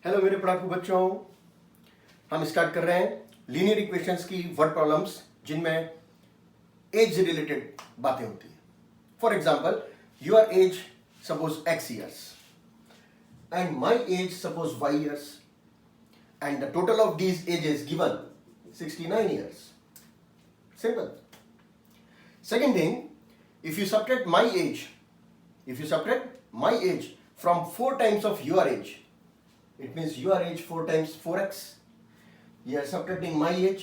Hello मेरे पढ़ाकू बच्चों, हम स्टार्ट कर रहे हैं लीनियर इक्वेशंस की वर्ड प्रॉब्लम्स जिनमें एज रिलेटेड बातें होती हैं. For example, your age suppose x years and my age suppose y years and the total of these ages given 69 years. Simple. Second thing, if you subtract my age from 4 times of your age, it means your age 4 times 4x. You are subtracting my age,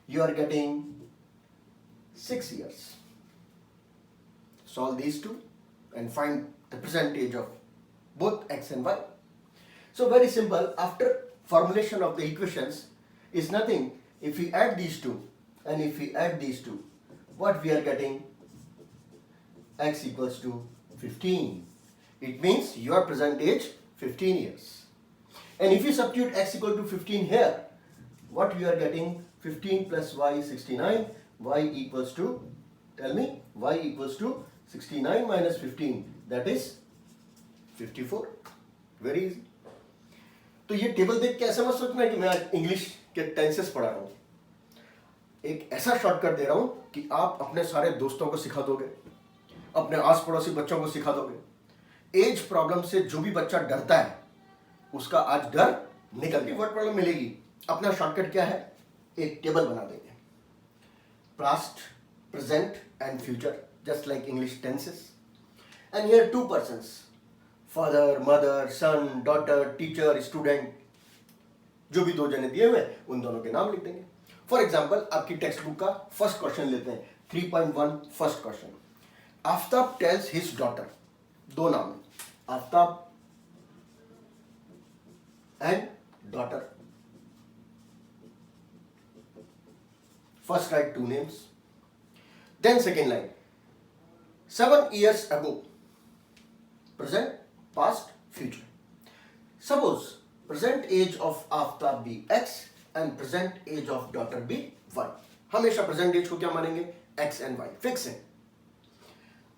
you are getting 6 years. Solve these two and find the present age of both x and y. So very simple. After formulation of the equations is nothing. If we add these two and if we add these two, what we are getting? X equals to 15. It means your present age 15 years. And if you substitute x equal to 15 here, what we are getting? 15 plus y 69. Y equals to, tell me, y equals to 69 minus 15, that is 54. Very easy. तो ये table देख के ऐसा मत सोचना कि मैं English के टेंसेस पढ़ा रहा हूं. एक ऐसा शॉर्टकट दे रहा हूं कि आप अपने सारे दोस्तों को सिखा दोगे, अपने आस पड़ोसी बच्चों को सिखा दोगे. एज प्रॉब्लम से जो भी बच्चा डरता है उसका आज डर निकल गया. वर्ड प्रॉब्लम मिलेगी, अपना शॉर्टकट क्या है? एक टेबल बना देंगे. Past, present and future, just like English tenses. And here 2 persons, father, mother, son, daughter, teacher, student, जो भी 2 जने दिए हुए हैं उन दोनों के नाम लिख देंगे. फॉर एग्जाम्पल, आपकी टेक्स्ट बुक का फर्स्ट क्वेश्चन लेते हैं. 3.1 first question. Aftab tales his daughter. 2 नाम, Aftab and daughter. First right 2 names. Then second line, 7 years ago. Present, past, future. Suppose present age of Aftab be x and present age of daughter be y. हमेशा present age को क्या मानेंगे? x and y. Fix है.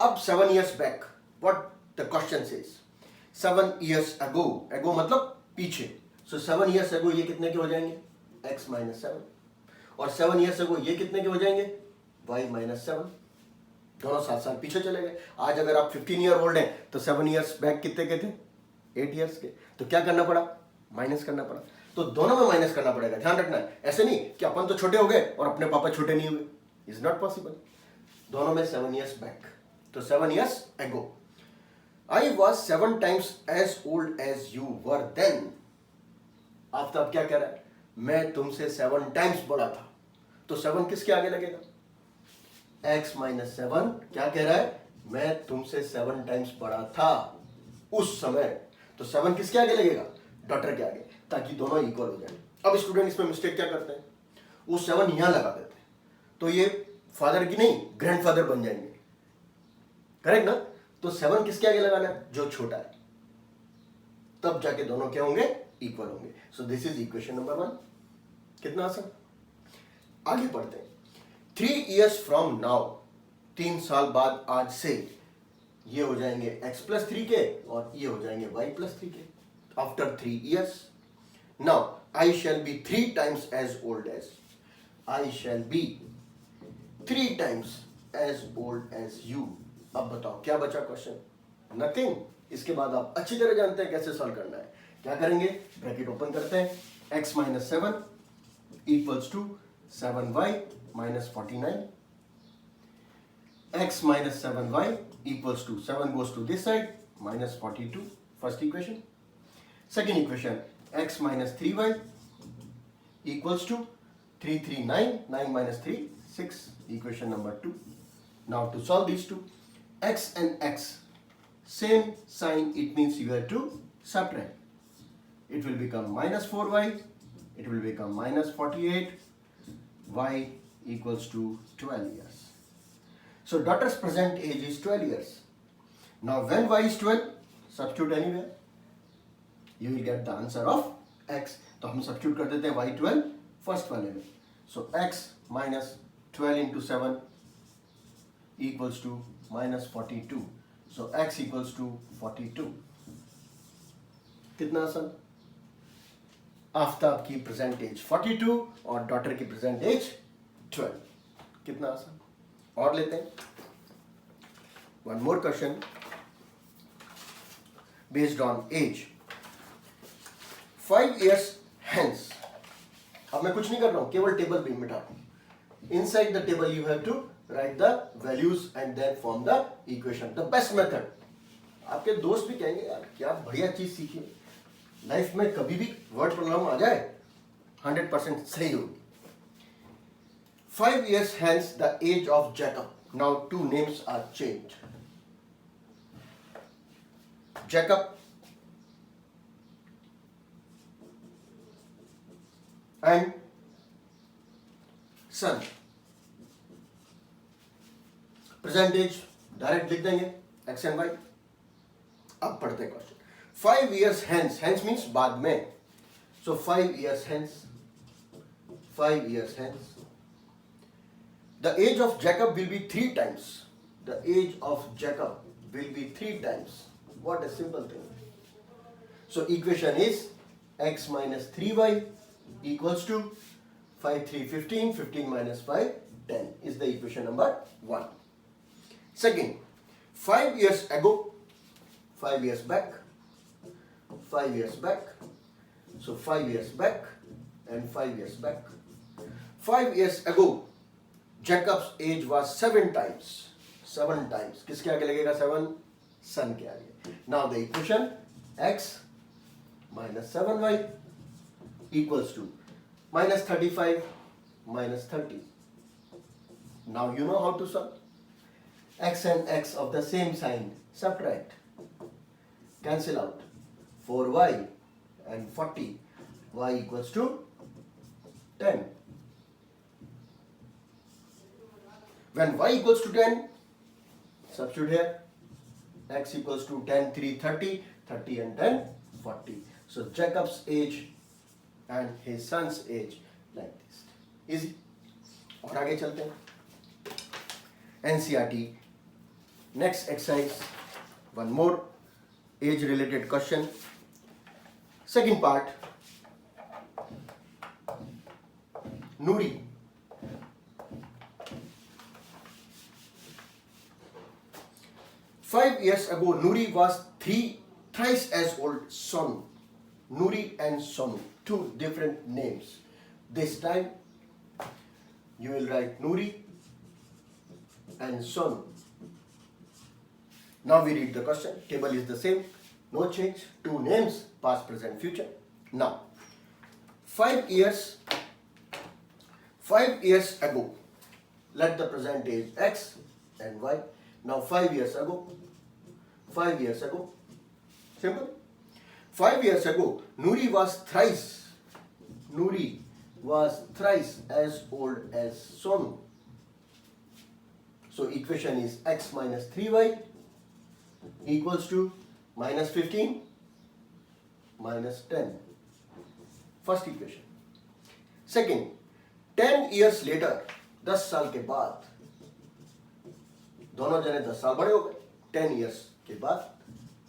अब 7 years back, what the question says? 7 years ago. Ago मतलब पीछे. So 7 years ago ये कितने के हो जाएंगे? x minus 7. और 7 years ago ये कितने के हो जाएंगे? y minus 7. दोनों 7 साल पीछे चले गए. आज अगर आप 15 year old हैं तो 7 years बैक कितने के थे? 8 years के. तो क्या करना पड़ा? माइनस करना पड़ा. तो दोनों में माइनस करना पड़ेगा. ध्यान रखना है, ऐसे नहीं कि अपन तो छोटे हो गए और अपने पापा छोटे नहीं हुए. Is not possible. दोनों में 7 years बैक. तो 7 years ago. I was 7 times as old as you were then. Aftab क्या कह रहा है? मैं तुमसे 7 times बड़ा था. तो 7 किसके आगे लगेगा? x minus 7. क्या कह रहा है? मैं तुमसे 7 times बड़ा था उस समय. तो 7 किसके आगे लगेगा? डॉटर के आगे, ताकि दोनों इक्वल हो जाए. अब स्टूडेंट इसमें मिस्टेक क्या करते हैं? वो 7 यहां लगा देते हैं, तो ये फादर की नहीं ग्रैंडफादर बन जाएंगे. करेक्ट ना? तो 7 किसके आगे लगाना है? जो छोटा है. तब जाके दोनों क्या होंगे? इक्वल होंगे. So this is equation number 1. कितना आसान. आगे पढ़ते हैं. 3 years from now, 3 साल बाद आज से ये हो जाएंगे x plus 3 के और ये हो जाएंगे y plus 3 के. After 3 years, now I shall be 3 times as old as. I shall be 3 times as old as you. अब बताओ क्या बचा क्वेश्चन? नथिंग. इसके बाद आप अच्छी तरह जानते हैं कैसे सॉल्व करना है. क्या करेंगे? ब्रैकेट ओपन करते हैं. x minus 7 equals to 7y minus 49. X minus 7y equals to 7 goes to this side minus 42. First equation. Second equation, x minus 3y equals to 339. 9 minus 3, 6. Equation number 2. Now to solve these two, x and x same sign, it means you have to subtract. It will become minus 4y. It will become minus 48. Y equals to 12 years. So daughter's present age is 12 years. Now when y is 12, substitute anywhere. You will get the answer of x. तो हम substitute कर देते हैं y 12 first वाले में. So x minus 12 into 7 equals to minus 42. So x equals to 42. कितना आसान. आफ्ताब की प्रेजेंट एज 42 और डॉटर की प्रेजेंट एज 12। कितना आसान। और लेते हैं one more question based on age. 5 years hence, अब मैं कुछ नहीं कर रहा हूं, केवल टेबल भी मिटा रहा हूं। Inside the table you have to write the values and then form the equation. The best method. आपके दोस्त भी कहेंगे यार क्या बढ़िया चीज सीखी, लाइफ में कभी भी वर्ड प्रॉब्लम आ जाए 100% सही होगी। 5 years hence the age of Jacob. Now 2 names are changed. Jacob and son. Present age direct लिख देंगे x and y। अब पढ़ते हैं question. 5 years hence, hence means बाद में। So 5 years hence, 5 years hence, the age of Jacob will be 3 times. The age of Jacob will be 3 times. What a simple thing. So equation is x minus 3y equals to 5 3 15, 15 minus 5 10 is the equation number 1. Second, 5 years ago, 5 years back, 5 years back, so 5 years back and 5 years back. 5 years ago, Jacob's age was 7 times. 7 times. किसके आगे लगेगा 7? Son के आगे. Now the equation x minus 7y equals to minus 35 minus 30. Now you know how to solve. X and x of the same sign subtract. Cancel out. 4y and 40. Y equals to 10. When y equals to 10, substitute here. X equals to 10, 3, 30, 30 and 10, 40. So Jacob's age and his son's age like this. Easy. और आगे चलते हैं। NCERT next exercise, one more age related question. Second part, Nuri. Five years ago, Nuri was thrice as old Sonu. Nuri and Sonu, 2 different names. This time, you will write Nuri and Sonu. Now we read the question. Table is the same, no change. 2 names, past, present, future. Now, 5 years ago. Let the present age x and y. Now 5 years ago. 5 years ago. Simple. 5 years ago, Nuri was thrice as old as Sonu. So equation is x minus 3y equals to minus 15 minus 10. First equation. Second, 10 years later, 10 साल के बाद, दोनों जने 10 साल बड़े हो गए। 10 years के बाद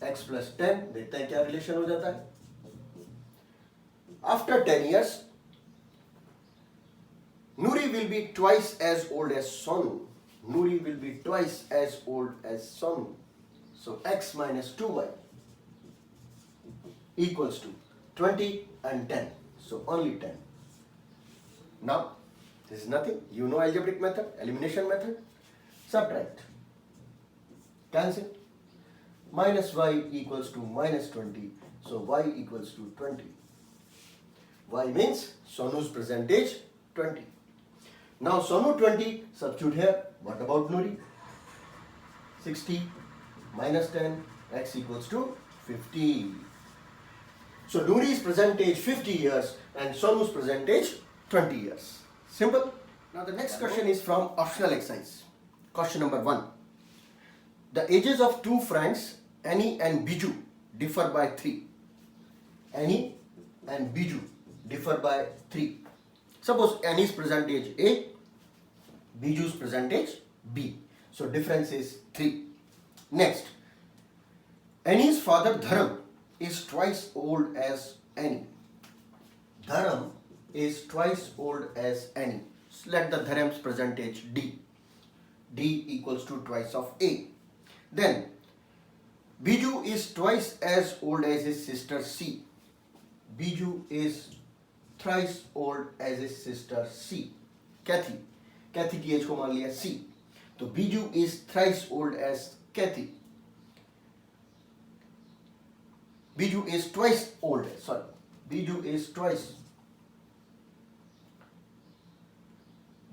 x plus 10, देखते हैं क्या रिलेशन हो जाता है। After 10 years, Nuri will be twice as old as Sonu. Nuri will be twice as old as Sonu. So x minus 2y equals to 20 and 10. So only 10. Now, this is nothing. You know algebraic method, elimination method. Subtract. Cancel. Minus y equals to minus 20. So y equals to 20. Y means Sonu's present age 20. Now Sonu 20, substitute here. What about Nuri? 60 minus 10, x equals to 50. So Nuri's present age 50 years and Sonu's present age 20 years. Simple. Now the next question is from optional exercise. Question number 1. The ages of 2 friends, Annie and Biju, differ by 3. Annie and Biju differ by 3. Suppose Annie's present age A, Biju's present age B. So difference is 3. Next, Annie's father Dharam is twice old as Annie. is twice old as any. So let the theorem's percentage D. D equals to twice of A. Then Biju is twice as old as his sister C. Biju is thrice old as his sister C. Kathy की as को मान लिया C. तो Biju is thrice old as Kathy. Biju is twice old. Sorry. Biju is twice.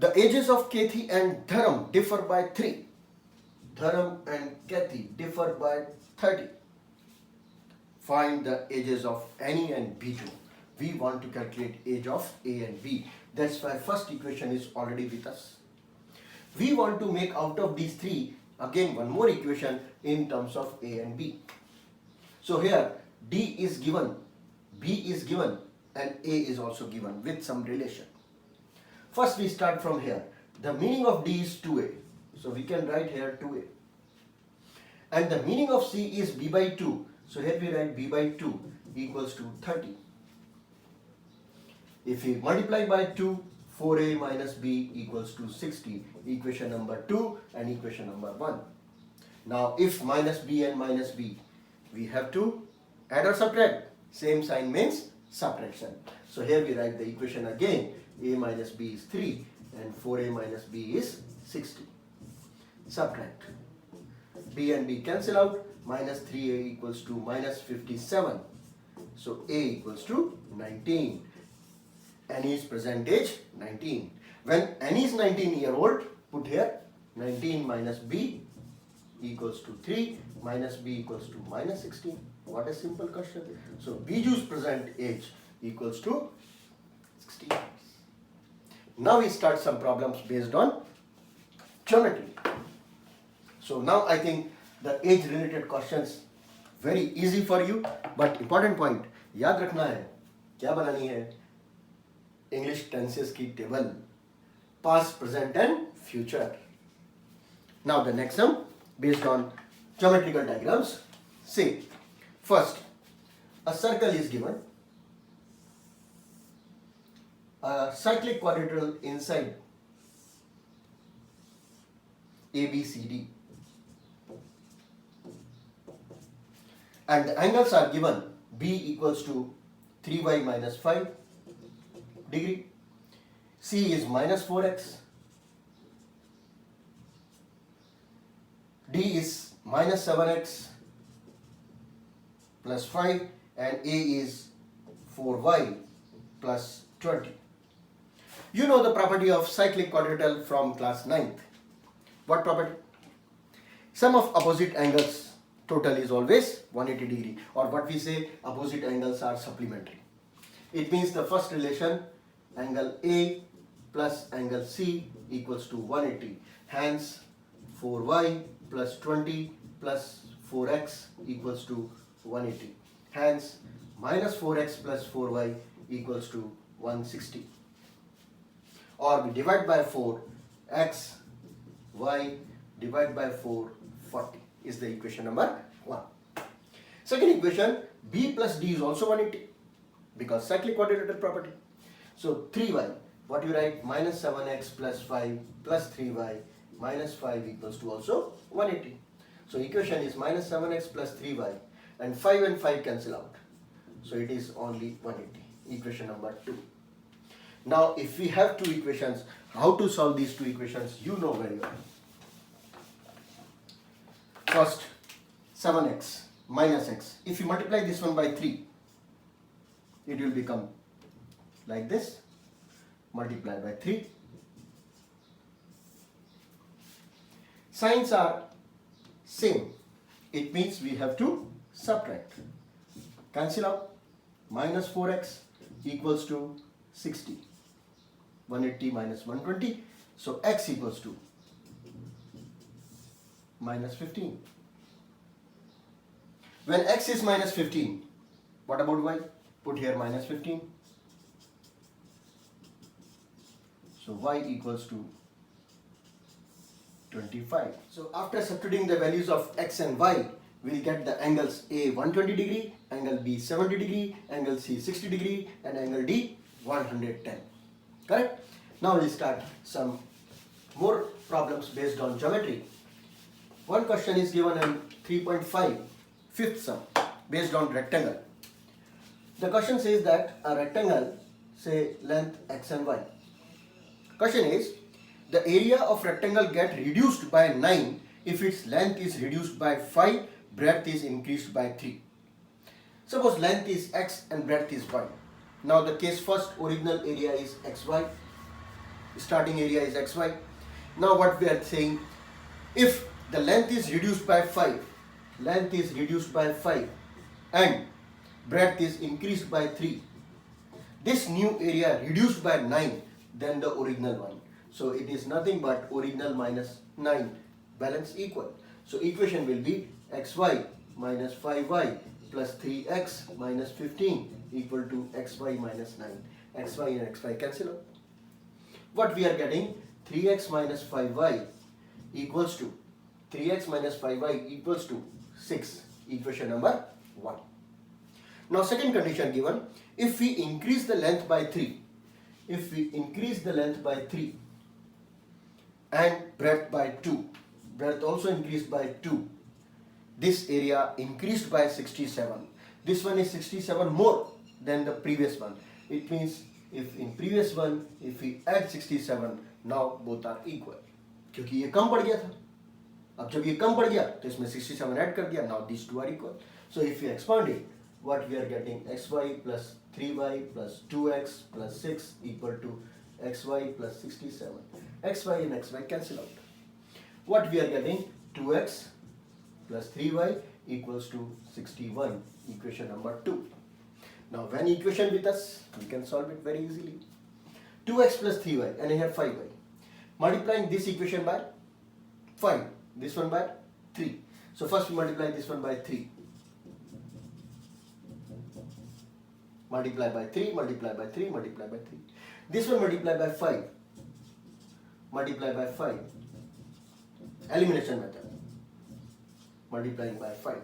The ages of Kathy and Dharam differ by 3. Dharam and Kathy differ by 30. Find the ages of Annie and Biju. We want to calculate age of A and B. That's why first equation is already with us. We want to make out of these three again one more equation in terms of A and B. So here D is given, B is given and A is also given with some relation. First we start from here. The meaning of D is 2A. So we can write here 2A. And the meaning of C is B by 2. So here we write B by 2 equals to 30. If we multiply by 2, 4A minus B equals to 60. Equation number 2 and equation number 1. Now if minus B and minus B, we have to add or subtract. Same sign means subtraction. So here we write the equation again. A minus B is 3 and 4A minus B is 60. Subtract. B and B cancel out. Minus 3A equals to minus 57. So A equals to 19. Annie's present age 19. When Annie is 19-year-old, put here 19 minus B equals to 3 minus B equals to minus 16. What a simple question. So Biju's present age equals to 16. Now we start some problems based on geometry. So now I think the age related questions very easy for you, but important point याद रखना है क्या बनानी है English tenses की table past, present and future. Now the next sum based on geometrical diagrams. Say first a circle is given, a cyclic quadrilateral inside ABCD, and the angles are given. B equals to 3y minus 5 degree, C is minus 4x, D is minus 7x plus 5 and A is 4y plus 20. You know the property of cyclic quadrilateral from class 9th. What property? Sum of opposite angles total is always 180 degree, or what we say opposite angles are supplementary. It means the first relation angle A plus angle C equals to 180. Hence 4y plus 20 plus 4x equals to 180. Hence minus 4x plus 4y equals to 160. Or we divide by 4, x, y, divide by 4, 40 is the equation number 1. Second equation, b plus d is also 180 because cyclic quadrilateral property. So 3y, what you write? Minus 7x plus 5 plus 3y minus 5 equals to also 180. So equation is minus 7x plus 3y and 5 and 5 cancel out. So it is only 180. Equation number 2. Now if we have two equations, how to solve these two equations you know very well. First 7x minus x. If you multiply this one by 3, it will become like this. Multiply by 3. Signs are same. It means we have to subtract. Cancel out. Minus 4x equals to 60. 180 minus 120. So x equals to minus 15. When x is minus 15, what about y? Put here minus 15. So y equals to 25. So after substituting the values of x and y, we'll get the angles A 120 degree, angle B 70 degree, angle C 60 degree and angle D 110. Correct? Now we'll start some more problems based on geometry. One question is given in 3.5, fifth sum, based on rectangle. The question says that a rectangle, say length x and y. Question is, the area of rectangle get reduced by 9 if its length is reduced by 5, breadth is increased by 3. Suppose length is x and breadth is y. Now the case first, original area is xy, starting area is xy. Now what we are saying, if the length is reduced by 5, and breadth is increased by 3, this new area reduced by 9 than the original one. So it is nothing but original minus 9, balance equal. So equation will be xy minus 5y plus 3x minus 15 equal to xy minus 9. Xy and xy cancel out. What we are getting, 3x minus 5y equals to 6, equation number 1. Now second condition given, if we increase the length by 3, and breadth by 2, breadth also increased by 2, this area increased by 67. This one is 67 more than the previous one. It means if in previous one, if we add 67, now both are equal. क्योंकि ये कम पड़ गया था. अब जब ये कम पड़ गया तो इसमें 67 ऐड कर दिया. Now these two are equal. So if we expand it, what we are getting, xy plus 3y plus 2x plus 6 equal to xy plus 67. Xy and xy cancel out. What we are getting, 2x plus 3y equals to 61, equation number 2. Now when equation with us, we can solve it very easily. 2x plus 3y and here 5y. Multiplying this equation by 5, this one by 3. So first we multiply this one by 3. Multiply by 3, multiply by 3, multiply by 3. This one multiply by 5. Multiply by 5. Elimination method. Multiplying by 5.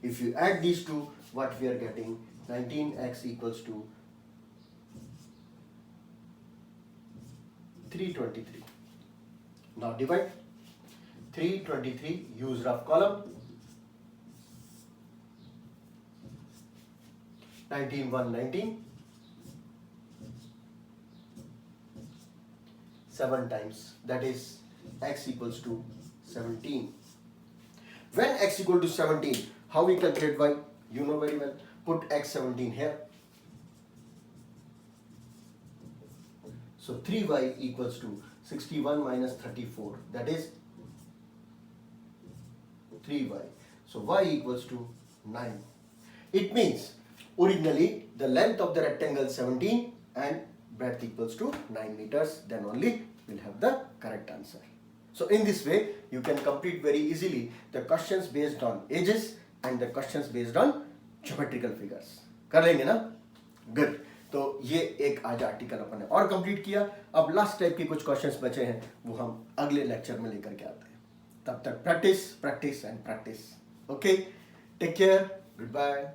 If you add these two, what we are getting, 19x equals to 323. Now divide. 323, use rough column. 19, 1, 19. 7 times, that is x equals to 17. When x equal to 17, how we calculate y? You know very well. Put x 17 here. So 3y equals to 61 minus 34, that is 3y. So y equals to 9. It means originally the length of the rectangle 17 and breadth equals to 9 meters, then only we'll have the correct answer. So in this way you can complete very easily the questions based on edges and the questions based on geometrical figures. कर लेंगे ना? Good. तो ये एक आज article अपन ने और complete किया. अब लास्ट टाइप के कुछ क्वेश्चंस बचे हैं, वो हम अगले लेक्चर में लेकर के आते हैं. तब तक practice and practice. Okay, take care, good bye.